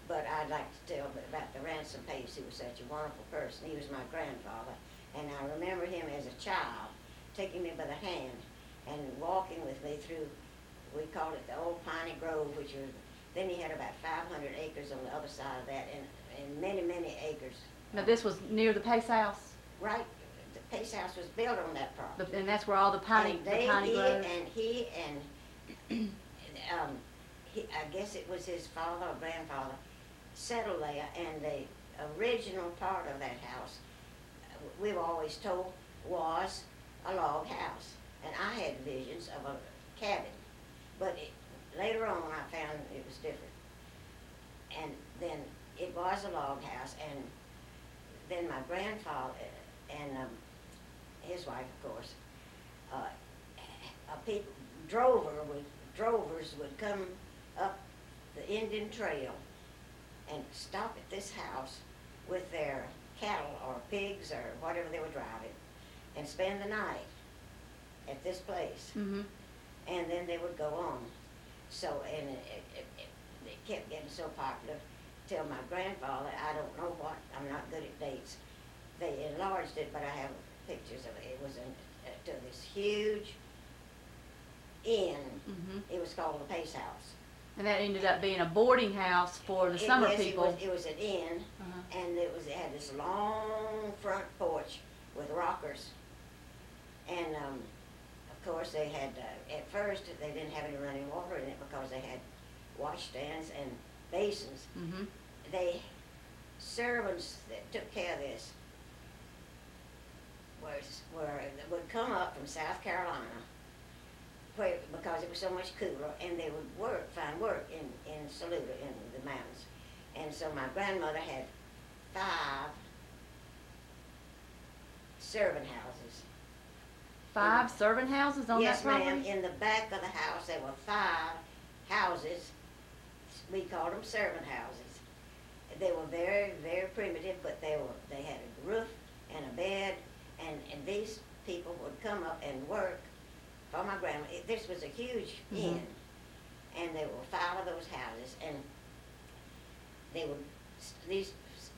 But I'd like to tell about the Ransom Pace, who was such a wonderful person. He was my grandfather, and I remember him as a child taking me by the hand and walking with me through, we called it the old Piney Grove, which was, then he had about 500 acres on the other side of that, and many, many acres. Now this was near the Pace House? Right, the Pace House was built on that property. And that's where all the Piney Grove? I guess it was his father or grandfather, settled there, and the original part of that house, we were always told, was a log house. And I had visions of a cabin. But later on I found it was different. And then it was a log house, and then my grandfather and his wife, of course, drovers would come up the Indian Trail and stop at this house with their cattle or pigs or whatever they were driving and spend the night at this place. Mm-hmm. And then they would go on. So, and it kept getting so popular till my grandfather, I don't know what, I'm not good at dates, they enlarged it, but I have pictures of it. It was to this huge inn. Mm-hmm. It was called the Pace House. And that ended up being a boarding house for the summer people. It was an inn, and it had this long front porch with rockers. And of course they had, at first they didn't have any running water in it because they had washstands and basins. Mm-hmm. Servants that took care of this would come up from South Carolina, because it was so much cooler, and they would find work in Saluda, in the mountains. And so my grandmother had 5 servant houses. 5 servant houses on that property? Yes, ma'am. In the back of the house, there were 5 houses. We called them servant houses. They were very, very primitive, but they had a roof and a bed, and these people would come up and work for my grandma. This was a huge inn, and there were 5 of those houses, and these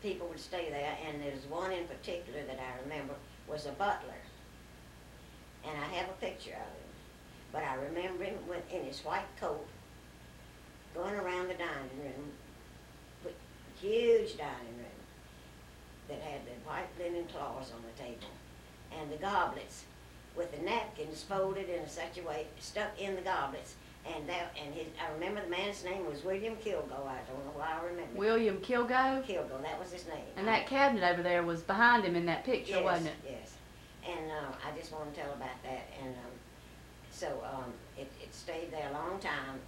people would stay there, and there's one in particular that I remember was a butler, and I have a picture of him, but I remember him in his white coat going around the dining room, huge dining room that had the white linen cloths on the table, and the goblets with the napkins folded in such a way, stuck in the goblets. And I remember the man's name was William Kilgo. I don't know why I remember. William Kilgo? Kilgo, that was his name. And that cabinet over there was behind him in that picture, wasn't it? Yes. And I just want to tell about that. And so it stayed there a long time,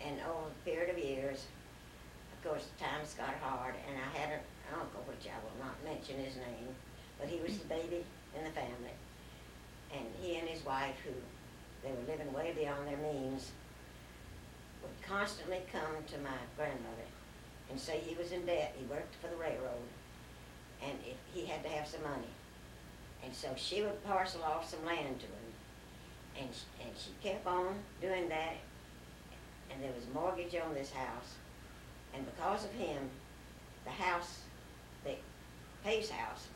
and over a period of years, of course, times got hard, and I had an uncle, which I will not mention his name, but he was the baby in the family. And he and his wife, who they were living way beyond their means, would constantly come to my grandmother and say he was in debt. He worked for the railroad, and he had to have some money. And so she would parcel off some land to him, and she kept on doing that, and there was a mortgage on this house, and because of him, the house, the Pace House,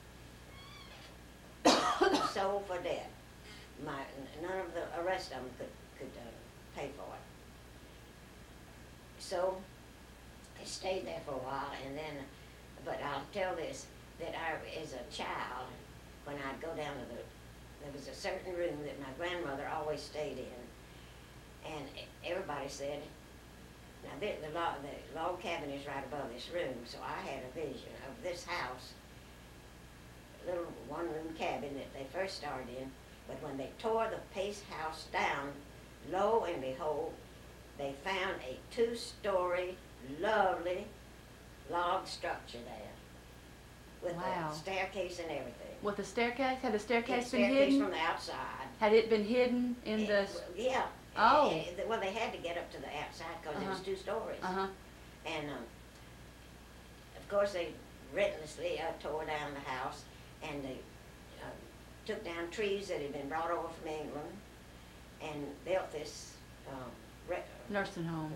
was sold for debt. None of the rest of them could pay for it. So I stayed there for a while, and then, but I'll tell this, that as a child, when I'd go down to there was a certain room that my grandmother always stayed in, and everybody said, now the log cabin is right above this room, so I had a vision of this house, little one-room cabin that they first started in. But when they tore the Pace House down, lo and behold, they found a 2-story, lovely log structure there with a staircase and everything. With the staircase? Had the staircase been staircase hidden? From the outside. Had it been hidden in the... Yeah. Oh. Well, they had to get up to the outside because it was 2 stories. And of course, they relentlessly tore down the house, and they took down trees that had been brought over from England and built this nursing home.